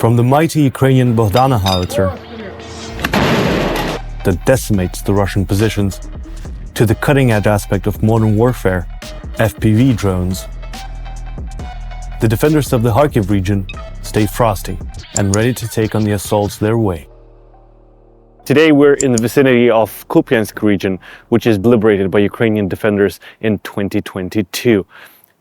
From the mighty Ukrainian Bohdana Howitzer that decimates the Russian positions, to the cutting-edge aspect of modern warfare, FPV drones, the defenders of the Kharkiv region stay frosty and ready to take on the assaults their way. Today we're in the vicinity of Kupiansk region, which is liberated by Ukrainian defenders in 2022.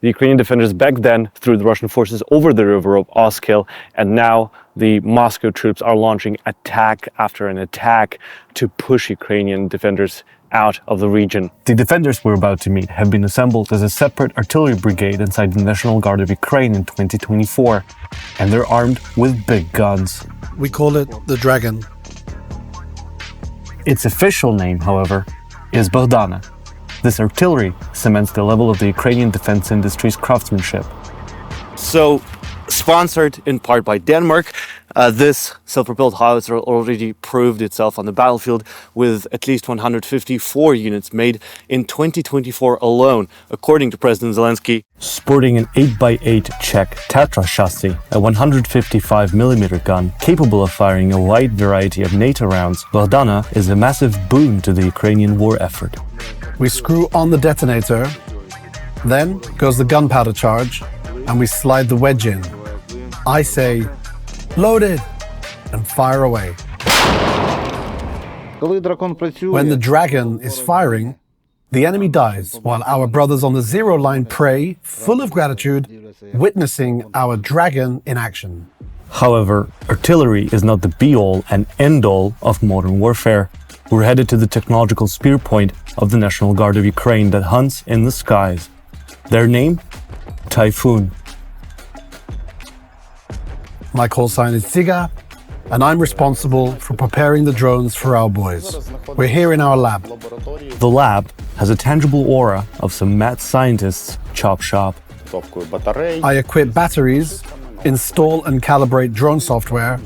The Ukrainian defenders back then threw the Russian forces over the river of Oskil, and now the Moscow troops are launching attack after an attack to push Ukrainian defenders out of the region. The defenders we're about to meet have been assembled as a separate artillery brigade inside the National Guard of Ukraine in 2024, and they're armed with big guns. We call it the Dragon. Its official name, however, is Bohdana. This artillery cements the level of the Ukrainian defense industry's craftsmanship. So, sponsored in part by Denmark, this self-propelled howitzer already proved itself on the battlefield with at least 154 units made in 2024 alone, according to President Zelensky. Sporting an 8x8 Czech Tatra chassis, a 155mm gun capable of firing a wide variety of NATO rounds, Bohdana is a massive boon to the Ukrainian war effort. We screw on the detonator, then goes the gunpowder charge, and we slide the wedge in. I say, loaded, and fire away. When the Dragon is firing, the enemy dies, while our brothers on the zero line pray, full of gratitude, witnessing our Dragon in action. However, artillery is not the be-all and end-all of modern warfare. We're headed to the technological spearpoint of the National Guard of Ukraine that hunts in the skies. Their name? Typhoon. My call sign is Ziga, and I'm responsible for preparing the drones for our boys. We're here in our lab. The lab has a tangible aura of some mad scientists' chop shop. I equip batteries, install and calibrate drone software,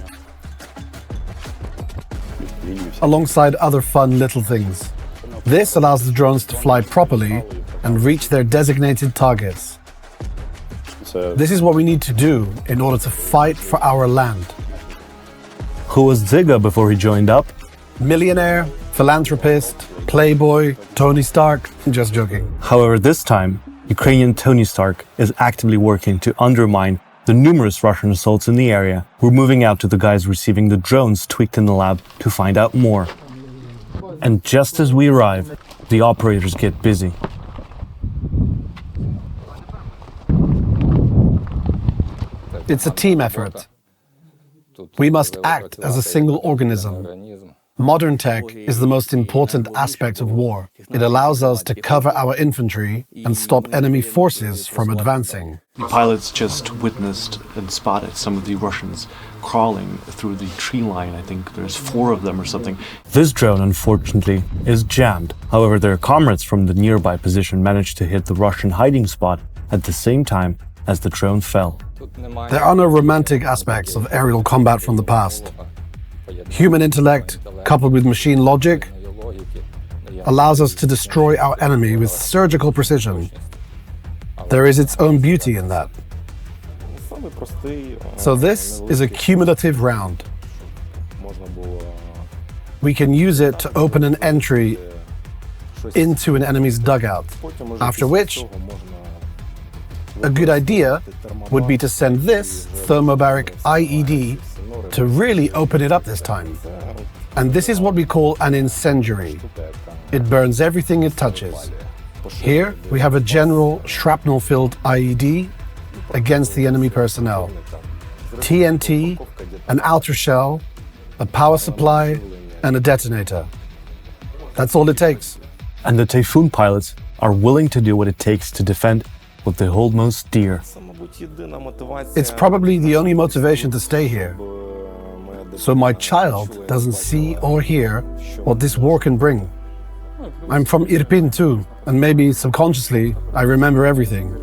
alongside other fun little things. This allows the drones to fly properly and reach their designated targets. This is what we need to do in order to fight for our land. Who was Ziga before he joined up? Millionaire, philanthropist, playboy, Tony Stark, just joking. However, this time, Ukrainian Tony Stark is actively working to undermine the numerous Russian assaults in the area. We're moving out to the guys receiving the drones tweaked in the lab to find out more. And just as we arrive, the operators get busy. It's a team effort. We must act as a single organism. Modern tech is the most important aspect of war. It allows us to cover our infantry and stop enemy forces from advancing. Pilots just witnessed and spotted some of the Russians crawling through the tree line. I think there's 4 of them or something. This drone, unfortunately, is jammed. However, their comrades from the nearby position managed to hit the Russian hiding spot at the same time as the drone fell. There are no romantic aspects of aerial combat from the past. Human intellect, coupled with machine logic, allows us to destroy our enemy with surgical precision. There is its own beauty in that. So this is a cumulative round. We can use it to open an entry into an enemy's dugout, after which a good idea would be to send this thermobaric IED to really open it up this time. And this is what we call an incendiary. It burns everything it touches. Here we have a general shrapnel-filled IED against the enemy personnel. TNT, an outer shell, a power supply, and a detonator. That's all it takes. And the Typhoon pilots are willing to do what it takes to defend what they hold most dear. It's probably the only motivation to stay here. So my child doesn't see or hear what this war can bring. I'm from Irpin too, and maybe subconsciously I remember everything.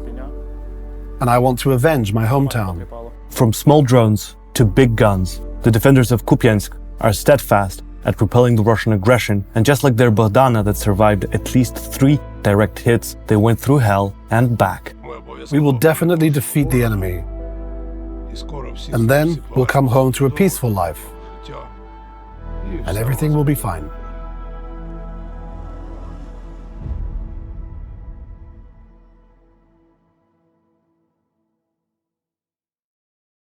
And I want to avenge my hometown. From small drones to big guns, the defenders of Kupiansk are steadfast at repelling the Russian aggression, and just like their Bohdana that survived at least 3 direct hits, they went through hell and back. We will definitely defeat the enemy. And then we'll come home to a peaceful life. And everything will be fine.